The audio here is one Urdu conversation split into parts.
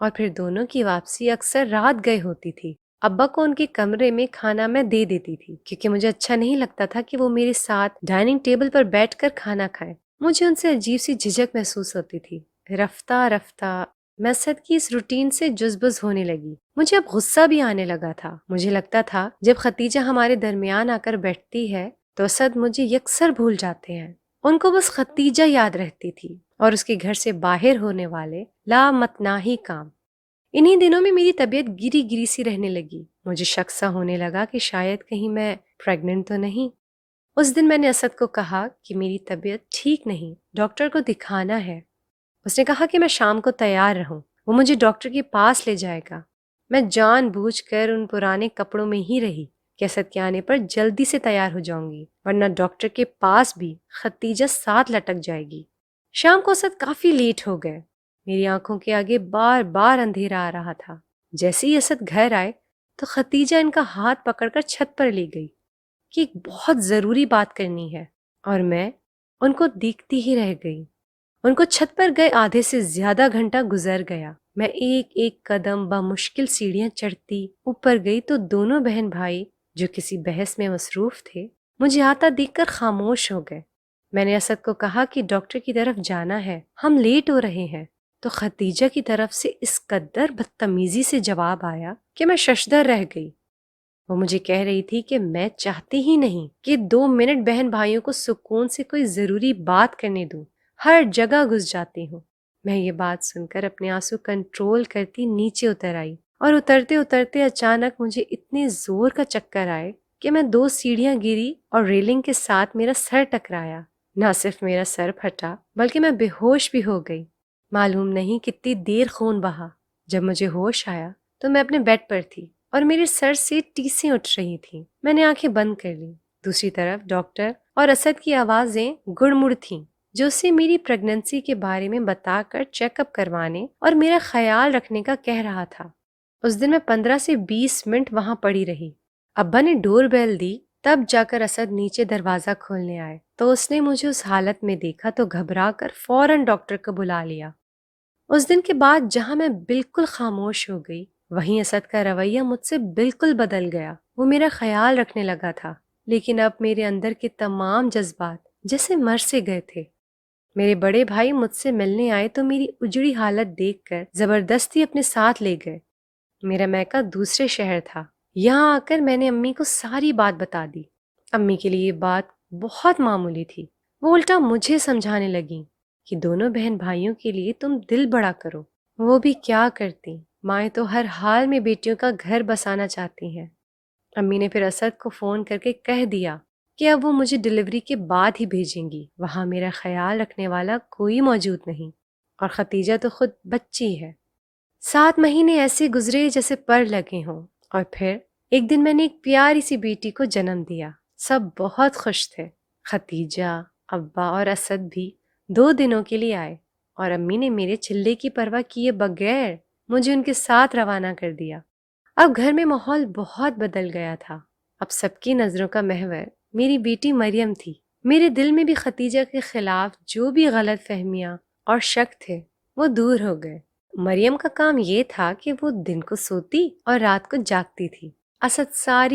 اور پھر دونوں کی واپسی اکثر رات گئے ہوتی تھی۔ ابا کو ان کے کمرے میں کھانا میں دے دیتی تھی کیونکہ مجھے اچھا نہیں لگتا تھا کہ وہ میرے ساتھ ڈائننگ ٹیبل پر بیٹھ کر کھانا کھائیں۔ مجھے ان سے عجیب سی جھجک محسوس ہوتی تھی۔ رفتہ رفتہ میں اسد کی اس روٹین سے جذبز ہونے لگی۔ مجھے اب غصہ بھی آنے لگا تھا۔ مجھے لگتا تھا جب ختیجہ ہمارے درمیان آ کر بیٹھتی ہے تو اسد مجھے یکسر بھول جاتے ہیں۔ ان کو بس ختیجہ یاد رہتی تھی اور اس کے گھر سے باہر ہونے والے لامتناہی کام۔ انہی دنوں میں میری طبیعت گری گری سی رہنے لگی۔ مجھے شک سا ہونے لگا کہ شاید کہیں میں پریگننٹ تو نہیں۔ اس دن میں نے اسد کو کہا کہ میری طبیعت ٹھیک نہیں، ڈاکٹر کو دکھانا ہے۔ اس نے کہا کہ میں شام کو تیار رہوں، وہ مجھے ڈاکٹر کے پاس لے جائے گا۔ میں جان بوجھ کر ان پرانے کپڑوں میں ہی رہی کہ اسد کے آنے پر جلدی سے تیار ہو جاؤں گی، ورنہ ڈاکٹر کے پاس بھی ختیجہ ساتھ لٹک جائے گی۔ شام کو اسد کافی لیٹ ہو گئے۔ میری آنکھوں کے آگے بار بار اندھیرا آ رہا تھا۔ جیسے ہی اسد گھر آئے تو ختیجہ ان کا ہاتھ پکڑ کر چھت پر لے گئی کہ ایک بہت ضروری بات کرنی ہے، اور میں ان کو دیکھتی ہی رہ گئی۔ ان کو چھت پر گئے آدھے سے زیادہ گھنٹہ گزر گیا۔ میں ایک ایک قدم بمشکل سیڑھیاں چڑھتی اوپر گئی تو دونوں بہن بھائی جو کسی بحث میں مصروف تھے مجھے آتا دیکھ کر خاموش ہو گئے۔ میں نے اسد کو کہا کہ ڈاکٹر کی طرف جانا ہے، ہم لیٹ ہو رہے ہیں، تو ختیجہ کی طرف سے اس قدر بدتمیزی سے جواب آیا کہ میں ششدر رہ گئی۔ وہ مجھے کہہ رہی تھی کہ میں چاہتی ہی نہیں کہ 2 منٹ بہن بھائیوں کو سکون سے کوئی ضروری بات کرنے دوں، ہر جگہ گھس جاتی ہوں۔ میں یہ بات سن کر اپنے آنسو کنٹرول کرتی نیچے اتر آئی، اور اترتے اترتے اچانک مجھے اتنے زور کا چکر آئے کہ میں 2 سیڑھیاں گری اور ریلنگ کے ساتھ میرا سر ٹکرایا۔ نہ صرف میرا سر پھٹا بلکہ میں بے ہوش بھی ہو گئی۔ معلوم نہیں کتنی دیر خون بہا۔ جب مجھے ہوش آیا تو میں اپنے بیڈ پر تھی اور میرے سر سے ٹیسیں اٹھ رہی تھیں۔ میں نے آنکھیں بند کر لی۔ دوسری طرف ڈاکٹر اور اسد کی آوازیں گڑ مڑ تھیں، جو اسے میری پریگننسی کے بارے میں بتا کر چیک اپ کروانے اور میرا خیال رکھنے کا کہہ رہا تھا۔ اس دن میں 15 سے 20 منٹ وہاں پڑی رہی۔ ابا نے ڈور بیل دی، تب جا کر اسد نیچے دروازہ کھولنے آئے تو اس نے مجھے اس حالت میں دیکھا تو گھبرا کر فوراً ڈاکٹر کو بلا لیا۔ اس دن کے بعد جہاں میں بالکل خاموش ہو گئی، وہیں اسد کا رویہ مجھ سے بالکل بدل گیا۔ وہ میرا خیال رکھنے لگا تھا، لیکن اب میرے اندر کے تمام جذبات جیسے مر سے گئے تھے۔ میرے بڑے بھائی مجھ سے ملنے آئے تو میری اجڑی حالت دیکھ کر زبردستی اپنے ساتھ لے گئے۔ میرا میکہ دوسرے شہر تھا۔ یہاں آ کر میں نے امی کو ساری بات بتا دی۔ امی کے لیے یہ بات بہت معمولی تھی۔ وہ الٹا مجھے سمجھانے لگیں کہ دونوں بہن بھائیوں کے لیے تم دل بڑا کرو۔ وہ بھی کیا کرتی، مائیں تو ہر حال میں بیٹیوں کا گھر بسانا چاہتی ہیں۔ امی نے پھر اسد کو فون کر کے کہہ دیا کہ اب وہ مجھے ڈلیوری کے بعد ہی بھیجیں گی، وہاں میرا خیال رکھنے والا کوئی موجود نہیں، اور ختیجہ تو خود بچی ہے۔ 7 مہینے ایسے گزرے جیسے پر لگے ہوں، اور پھر ایک دن میں نے ایک پیاری سی بیٹی کو جنم دیا۔ سب بہت خوش تھے۔ ختیجہ، ابا اور اسد بھی 2 دنوں کے لیے آئے، اور امی نے میرے چلے کی پرواہ کیے بغیر مجھے ان کے ساتھ روانہ کر دیا۔ اب گھر میں ماحول بہت بدل گیا تھا۔ اب سب کی نظروں کا محور میری بیٹی مریم تھی۔ میرے دل میں بھی ختیجہ کے خلاف جو بھی غلط فہمیاں اور شک تھے وہ دور ہو گئے۔ مریم کا کام یہ تھا کہ وہ دن کو سوتی اور رات کو جاگتی تھی۔ اسد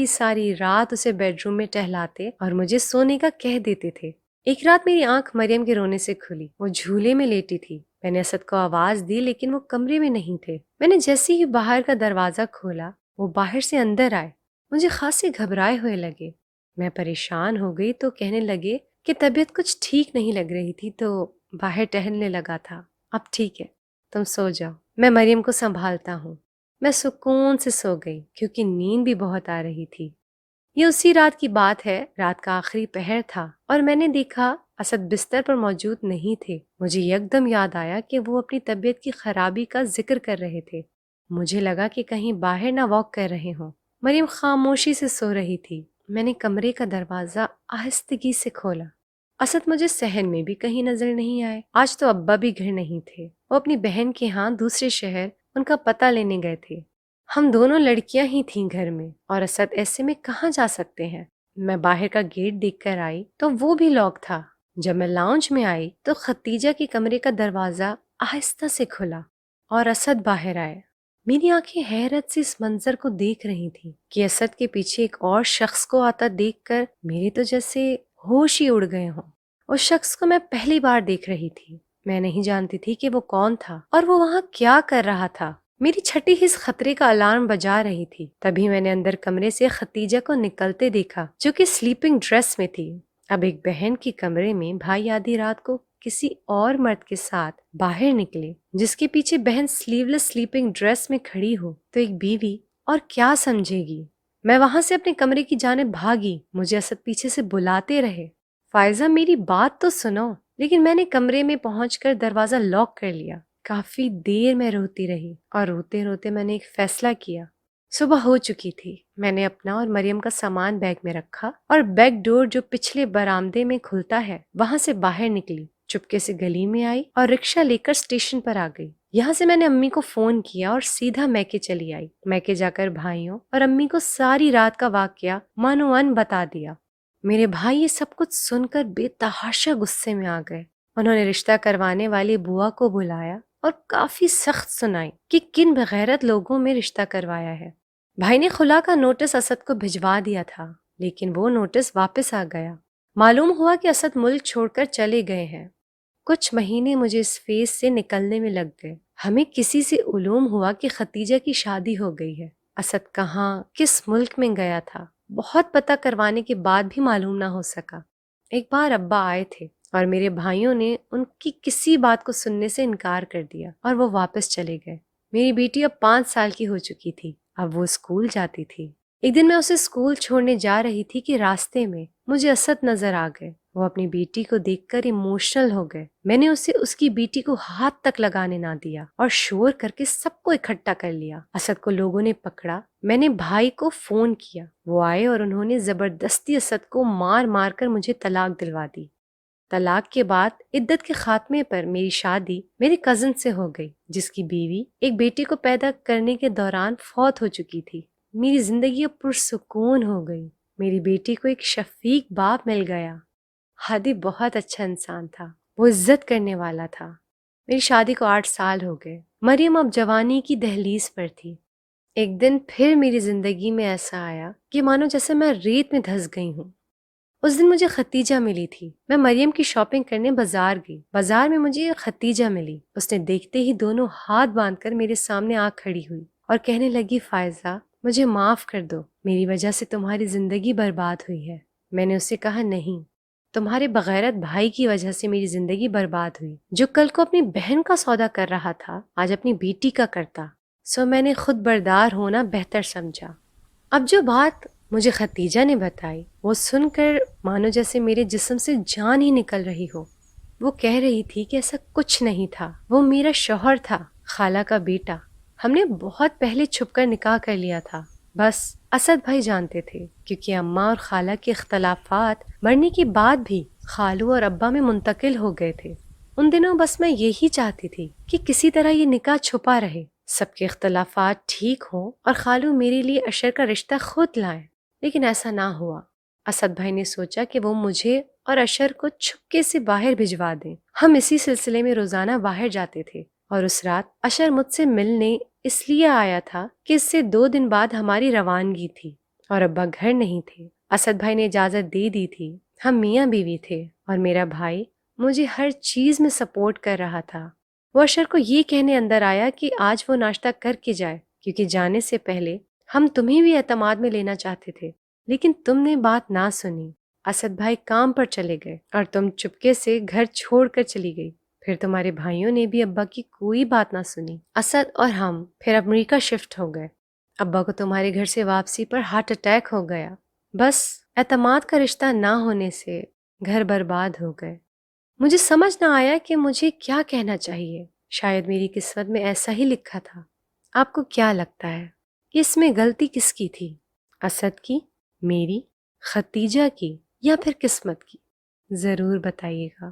ساری رات اسے بیڈ روم میں ٹہلاتے اور مجھے سونے کا کہہ دیتے تھے۔ ایک رات میری آنکھ مریم کے رونے سے کھلی۔ وہ جھولے میں لیٹی تھی۔ میں نے اسد کو آواز دی لیکن وہ کمرے میں نہیں تھے۔ میں نے جیسے ہی باہر کا دروازہ کھولا وہ باہر سے اندر آئے۔ مجھے خاصے گھبرائے ہوئے لگے۔ میں پریشان ہو گئی تو کہنے لگے کہ طبیعت کچھ ٹھیک نہیں لگ رہی تھی تو باہر ٹہلنے لگا تھا۔ اب ٹھیک ہے، تم سو جاؤ، میں مریم کو سنبھالتا ہوں۔ میں سکون سے سو گئی کیونکہ نیند بھی بہت آ رہی تھی۔ یہ اسی رات کی بات ہے۔ رات کا آخری پہر تھا اور میں نے دیکھا اسد بستر پر موجود نہیں تھے۔ مجھے یکدم یاد آیا کہ وہ اپنی طبیعت کی خرابی کا ذکر کر رہے تھے۔ مجھے لگا کہ کہیں باہر نہ واک کر رہے ہوں۔ مریم خاموشی سے سو رہی تھی۔ میں نے کمرے کا دروازہ آہستگی سے کھولا۔ اسد مجھے صحن میں بھی کہیں نظر نہیں آئے۔ آج تو ابا بھی گھر نہیں تھے۔ وہ اپنی بہن کے ہاں دوسرے شہر ان کا پتہ لینے گئے تھے۔ ہم دونوں لڑکیاں ہی تھیں گھر میں، اور اسد ایسے میں کہاں جا سکتے ہیں۔ میں باہر کا گیٹ دیکھ کر آئی تو وہ بھی لاک تھا۔ جب میں لاؤنج میں آئی تو ختیجہ کے کمرے کا دروازہ آہستہ سے کھلا۔ اور اسد باہر آئے۔ میری آنکھیں حیرت سے اس منظر کو دیکھ رہی تھیں کہ اسد کے پیچھے ایک اور شخص کو آتا دیکھ کر میرے تو جیسے ہوش ہی اڑ گئے ہوں۔ اس شخص کو میں پہلی بار دیکھ رہی تھی۔ میں نہیں جانتی تھی کہ وہ کون تھا اور وہ وہاں کیا کر رہا تھا۔ میری چھٹی حس خطرے کا الارم بجا رہی تھی۔ تبھی میں نے اندر کمرے سے ختیجہ کو نکلتے دیکھا جو کہ سلیپنگ ڈریس میں تھی۔ اب ایک بہن کی کمرے میں بھائی آدھی رات کو کسی اور مرد کے ساتھ باہر نکلے جس کے پیچھے بہن سلیو لیس سلیپنگ ڈریس میں کھڑی ہو تو ایک بیوی اور کیا سمجھے گی۔ میں وہاں سے اپنے کمرے کی جانب بھاگی۔ مجھے اسد پیچھے سے بلاتے رہے، فائزہ میری بات تو سنو، لیکن میں نے کمرے میں پہنچ کر دروازہ لاک کر لیا۔ کافی دیر میں روتی رہی اور روتے روتے میں نے ایک فیصلہ کیا۔ صبح ہو چکی تھی۔ میں نے اپنا اور مریم کا سامان بیگ میں رکھا اور بیک ڈور جو پچھلے برآمدے میں کھلتا ہے وہاں سے باہر نکلی، چپکے سے گلی میں آئی اور رکشہ لے کر اسٹیشن پر آ گئی۔ یہاں سے میں نے امی کو فون کیا اور سیدھا میکے چلی آئی۔ میکے جا کر بھائیوں اور امی کو ساری رات کا واقعہ من بتا دیا۔ میرے بھائی یہ سب کچھ سن کر بے تحاشا غصے میں آ گئے۔ انہوں نے رشتہ کروانے والی بوا کو بلایا اور کافی سخت سنائی کہ کن بغیرت لوگوں میں رشتہ کروایا ہے۔ بھائی نے خلا کا نوٹس اسد کو بھجوا دیا تھا، لیکن وہ نوٹس واپس آ گیا۔ معلوم ہوا کہ اسد ملک چھوڑ کر چلے گئے ہیں۔ کچھ مہینے مجھے اس فیس سے نکلنے میں لگ گئے۔ ہمیں کسی سے علوم ہوا کہ ختیجہ کی شادی ہو گئی ہے۔ اسد کہاں، کس ملک میں گیا تھا، بہت پتہ کروانے کے بعد بھی معلوم نہ ہو سکا۔ ایک بار ابا آئے تھے اور میرے بھائیوں نے ان کی کسی بات کو سننے سے انکار کر دیا اور وہ واپس چلے گئے۔ میری بیٹی اب 5 سال کی ہو چکی تھی۔ اب وہ اسکول جاتی تھی۔ ایک دن میں اسے اسکول چھوڑنے جا رہی تھی کہ راستے میں مجھے اسد نظر آ گئے۔ وہ اپنی بیٹی کو دیکھ کر ایموشنل ہو گئے۔ میں نے اسے اس کی بیٹی کو ہاتھ تک لگانے نہ دیا اور شور کر کے سب کو اکٹھا کر لیا۔ اسد کو لوگوں نے پکڑا۔ میں نے بھائی کو فون کیا، وہ آئے اور انہوں نے زبردستی اسد کو مار مار کر مجھے طلاق دلوا دی۔ طلاق کے بعد عدت کے خاتمے پر میری شادی میرے کزن سے ہو گئی جس کی بیوی ایک بیٹے کو پیدا کرنے کے دوران فوت ہو چکی تھی۔ میری زندگی اب پرسکون ہو گئی۔ میری بیٹی کو ایک شفیق باپ مل گیا۔ ہادی بہت اچھا انسان تھا، وہ عزت کرنے والا تھا۔ میری شادی کو 8 سال ہو گئے۔ مریم اب جوانی کی دہلیز پر تھی۔ ایک دن پھر میری زندگی میں ایسا آیا کہ مانو جیسے میں ریت میں دھس گئی ہوں۔ اس دن مجھے ختیجہ ملی تھی۔ میں مریم کی شاپنگ کرنے بازار گئی۔ بازار میں مجھے ختیجہ ملی۔ اس نے دیکھتے ہی دونوں ہاتھ باندھ کر میرے سامنے آ کھڑی ہوئی اور کہنے لگی، فائزہ مجھے معاف کر دو، میری وجہ سے تمہاری زندگی برباد ہوئی ہے۔ میں نے اسے کہا، نہیں، تمہارے بغیرت بھائی کی وجہ سے میری زندگی برباد ہوئی۔ جو کل کو اپنی بہن کا سودا کر رہا تھا آج اپنی بیٹی کا کرتا۔ سو میں نے خود بردار ہونا بہتر سمجھا۔ اب جو بات مجھے ختیجہ نے بتائی وہ سن کر مانو جیسے میرے جسم سے جان ہی نکل رہی ہو۔ وہ کہہ رہی تھی کہ ایسا کچھ نہیں تھا، وہ میرا شوہر تھا، خالہ کا بیٹا۔ ہم نے بہت پہلے چھپ کر نکاح کر لیا تھا، بس اسد بھائی جانتے تھے، کیونکہ اماں اور خالہ کے اختلافات مرنے کے بعد بھی خالو اور ابا میں منتقل ہو گئے تھے۔ ان دنوں بس میں یہی چاہتی تھی کہ کسی طرح یہ نکاح چھپا رہے، سب کے اختلافات ٹھیک ہوں اور خالو میرے لیے اشر کا رشتہ خود لائیں، لیکن ایسا نہ ہوا۔ اسد بھائی نے سوچا کہ وہ مجھے اور اشر کو چھپکے سے باہر بھجوا دیں۔ ہم اسی سلسلے میں روزانہ باہر جاتے تھے اور اس رات اشر مجھ سے ملنے اس لیے آیا تھا کہ اس سے 2 دن بعد ہماری روانگی تھی اور ابا گھر نہیں تھے۔ اسد بھائی نے اجازت دے دی تھی۔ ہم میاں بیوی تھے اور میرا بھائی مجھے ہر چیز میں سپورٹ کر رہا تھا۔ وہ اشر کو یہ کہنے اندر آیا کہ آج وہ ناشتہ کر کے جائے، کیونکہ جانے سے پہلے ہم تمہیں بھی اعتماد میں لینا چاہتے تھے، لیکن تم نے بات نہ سنی۔ اسد بھائی کام پر چلے گئے اور تم چپکے سے گھر چھوڑ کر چلی گئی۔ پھر تمہارے بھائیوں نے بھی ابا کی کوئی بات نہ سنی۔ اسد اور ہم پھر امریکہ شفٹ ہو گئے۔ ابا کو تمہارے گھر سے واپسی پر ہارٹ اٹیک ہو گیا۔ بس اعتماد کا رشتہ نہ ہونے سے گھر برباد ہو گئے۔ مجھے سمجھ نہ آیا کہ مجھے کیا کہنا چاہیے۔ شاید میری قسمت میں ایسا ہی لکھا تھا۔ آپ کو کیا لگتا ہے کہ اس میں غلطی کس کی تھی؟ اسد کی، میری، ختیجہ کی یا پھر قسمت کی؟ ضرور بتائیے گا۔